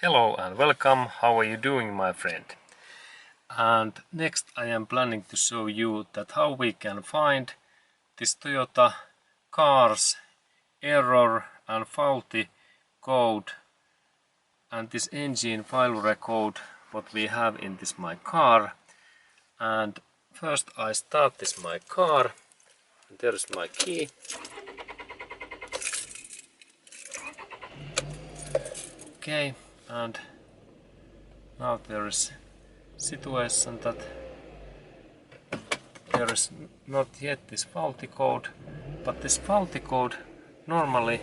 Hello and welcome. How are you doing, my friend? And next I am planning to show you that how we can find this Toyota car's error and faulty code and this engine file record what we have in this my car. And first I start this my car. There is my key. Okay, and now there is situation that there is not yet this faulty code, but this faulty code normally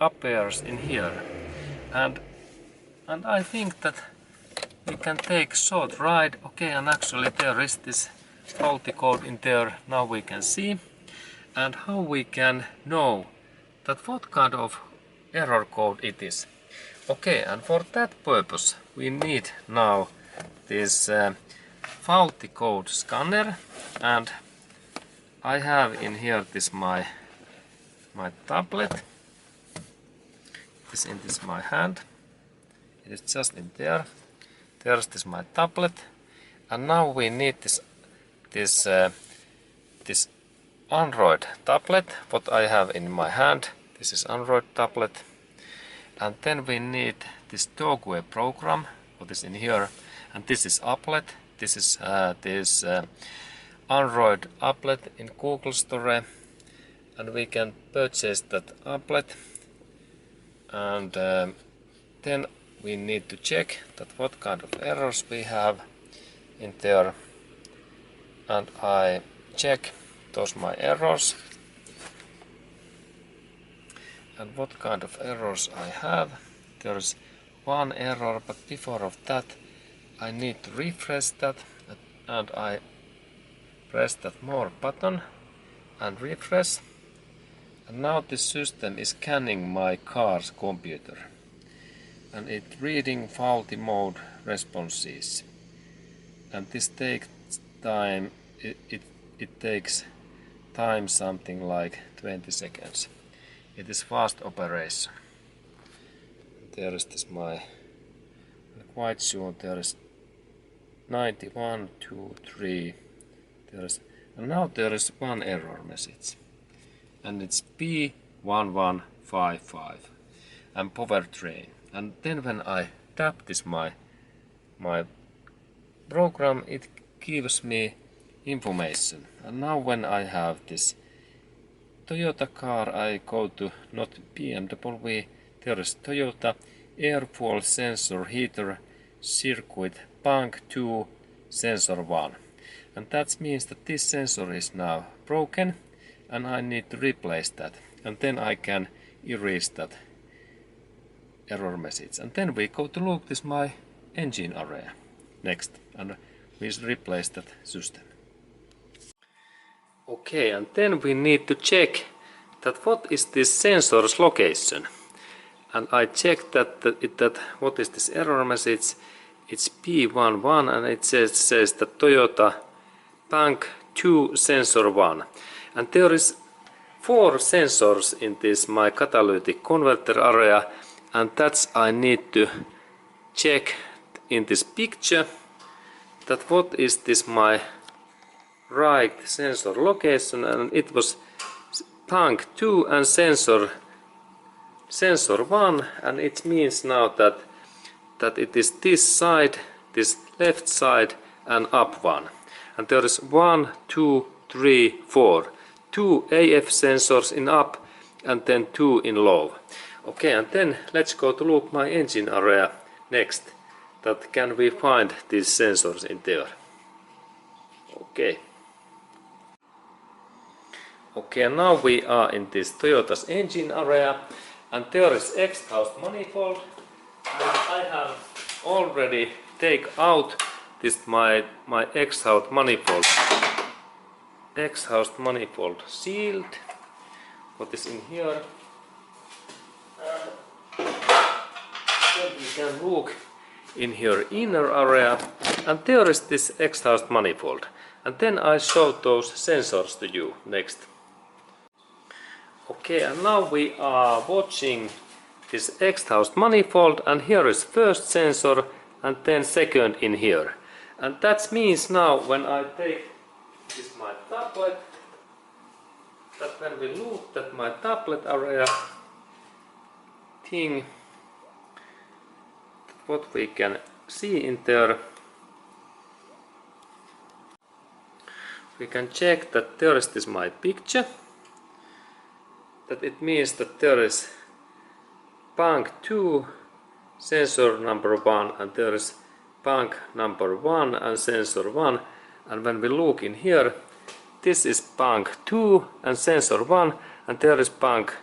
appears in here, and I think that we can take short ride. Okay, and actually there is this faulty code in there. Now we can see, and how we can know that what kind of error code it is. Okay, and for that purpose we need now this faulty code scanner, and I have in here this my tablet. It is in this my hand. It is just in there. There's this my tablet, and now we need this Android tablet what I have in my hand. This is Android tablet. And then we need this Dogway program, what is in here, and this is applet. This is this Android applet in Google Store, and we can purchase that applet. And then we need to check that what kind of errors we have in there, and I check those my errors. And what kind of errors I have. There is one error, but before of that I need to refresh that, and I press that more button and refresh, and now this system is scanning my car's computer, and it reading faulty mode responses, and this takes time. It takes time something like 20 seconds. It is fast operation. There is this my, quite sure there is 91, 2, 3. There is, and now there is one error message, and it's P1155 and powertrain. And then when I tap this my program, it gives me information. And now when I have this Toyota car, I go to not BMW, there is Toyota air fuel sensor heater circuit bank 2 sensor 1. And that means that this sensor is now broken, and I need to replace that. And then I can erase that error message. And then we go to look this my engine area next, and we replace that system. Okay, and then we need to check that what is this sensor's location. And I checked that what is this error message. It's P11, and it says that Toyota Bank 2 sensor 1. And there is 4 sensors in this my catalytic converter area, and that's I need to check in this picture that what is this my right sensor location, and it was bank 2 and sensor 1, and it means now that it is this side, this left side, and up one. And there is 1, 2, 3, 4. 2 AF sensors in up, and then 2 in low. Okay, and then let's go to look my engine area next. That can we find these sensors in there. Okay. Okay, now we are in this Toyota's engine area, and there is exhaust manifold, and I have already take out this my exhaust manifold sealed. What is in here? Then we can look in here inner area, and there is this exhaust manifold, and then I show those sensors to you next. Okay, and now we are watching this exhaust manifold, and here is first sensor and then second in here. And that means now when I take this my tablet, that when we look at my tablet area thing, what we can see in there, we can check that there is this my picture, that it means that there is bank 2 sensor number 1 and there is bank number 1 and sensor 1, and when we look in here, this is bank 2 and sensor 1, and there is bank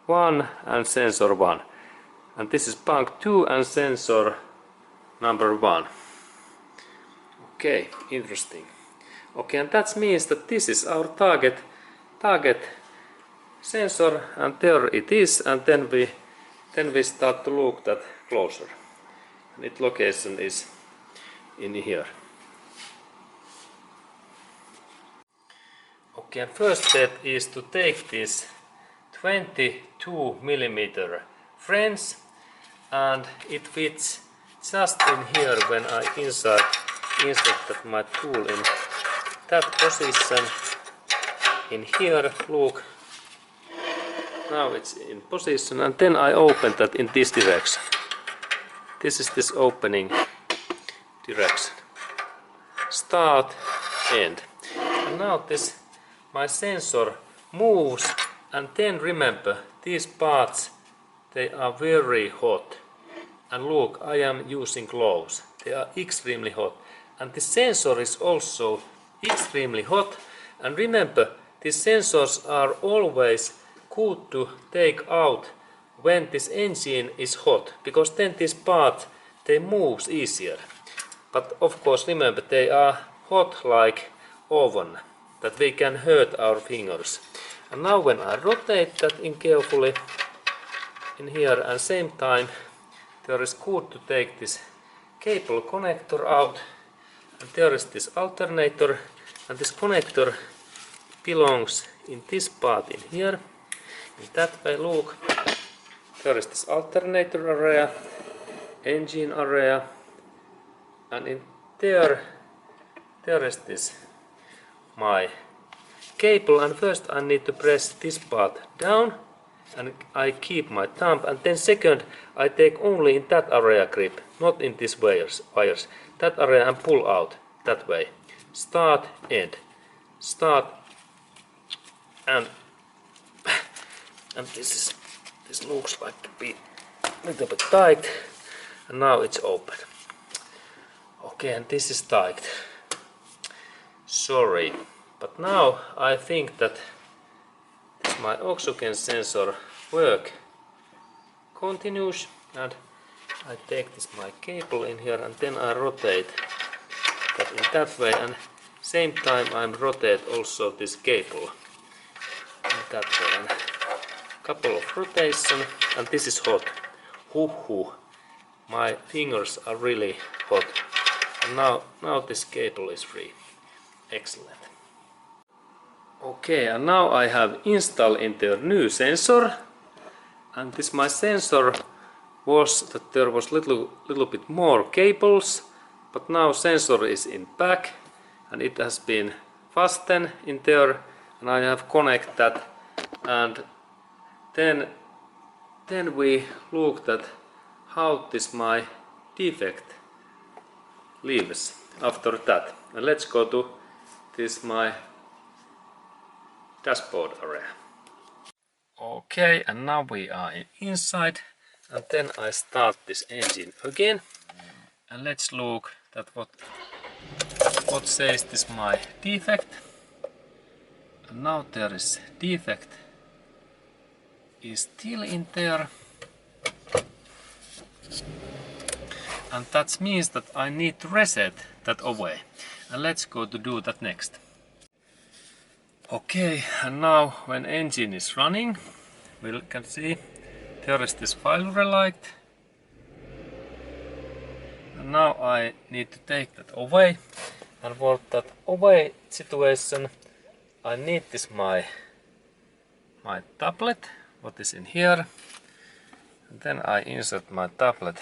1 and sensor 1, and this is bank 2 and sensor number 1. Okay, interesting. Okay, and that means that this is our target sensor, and there it is, and then we start to look that closer, and its location is in here. Okay, and first step is to take this 22mm French, and it fits just in here when I insert that my tool in that position in here. Look, now it's in position, and then I open that in this direction. This is this opening direction. Start, end. And now this my sensor moves, and then remember these parts, they are very hot. And look, I am using gloves. They are extremely hot. And the sensor is also extremely hot. And remember, these sensors are always good to take out when this engine is hot, because then this part, they moves easier. But of course remember, they are hot like oven, that we can hurt our fingers. And now when I rotate that in carefully in here, and same time there is good to take this cable connector out, and there is this alternator, and this connector belongs in this part in here. In that way, look, there is this alternator area, engine area, and in there is this my cable, and first I need to press this part down, and I keep my thumb, and then second I take only in that area grip, not in these wires, that area, and pull out that way. Start, end, start, and this looks like to be a little bit tight, and now it's open. Okay, and this is tight. Sorry, but now I think that my oxygen sensor work continues, and I take this my cable in here, and then I rotate that in that way, and same time I rotate also this cable in that way, and couple of rotation, and this is hot. My fingers are really hot, and now this cable is free. Excellent. Okay, and now I have installed in the new sensor, and this my sensor was that there was little bit more cables, but now sensor is in back, and it has been fastened in there, and I have connected that, and then we looked at how this my defect leaves after that. And let's go to this my dashboard area. Okay, and now we are inside, and then I start this engine again, and let's look at what says this my defect. And now there is defect is still in there, and that means that I need to reset that away, and let's go to do that next. Okay, and now when engine is running, we can see there is this file relight, and now I need to take that away, and for that away situation I need this my tablet, what is in here, And then I insert my tablet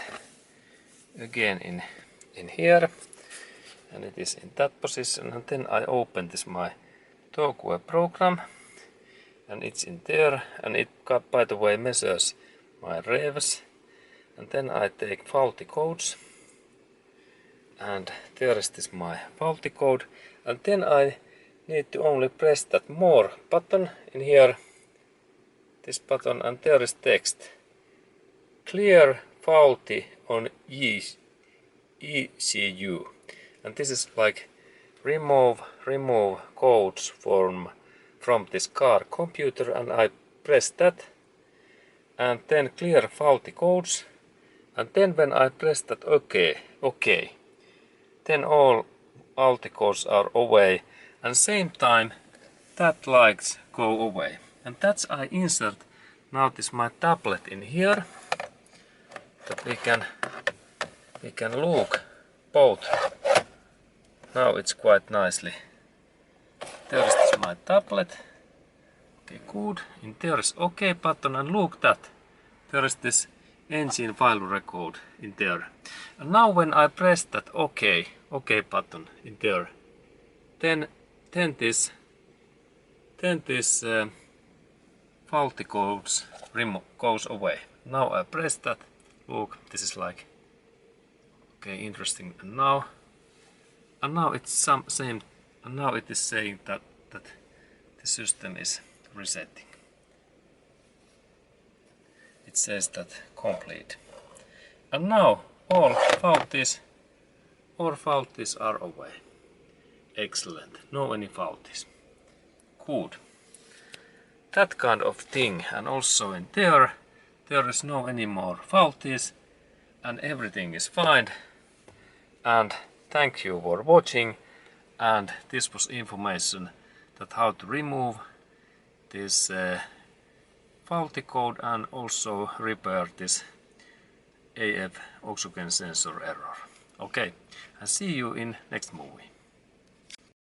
again in here, and it is in that position, and then I open this my TalkWeb program, and it's in there, and it got, by the way, measures my revs, and then I take faulty codes, and there is this my faulty code, and then I need to only press that more button in here, this button, and there is text clear faulty on ECU, and this is like remove codes from this car computer, and I press that, and then clear faulty codes, and then when I press that OK, then all faulty codes are away, and same time that lights go away. And that's I insert now this my tablet in here, that we can look both. Now it's quite nicely. There is this my tablet. Okay, good. And there is OK button, and look that. There is this engine file record in there. And now when I press that OK button in there, then this faulty codes goes away. Now I press that. Look, this is like okay, interesting. And now it's same. And now it is saying that the system is resetting. It says that complete. And now all faulties are away. Excellent. No any faulties. Good. That kind of thing. And also in there is no any more faulties, and everything is fine. And thank you for watching. And this was information that how to remove this faulty code and also repair this AF oxygen sensor error. Okay, and see you in next movie.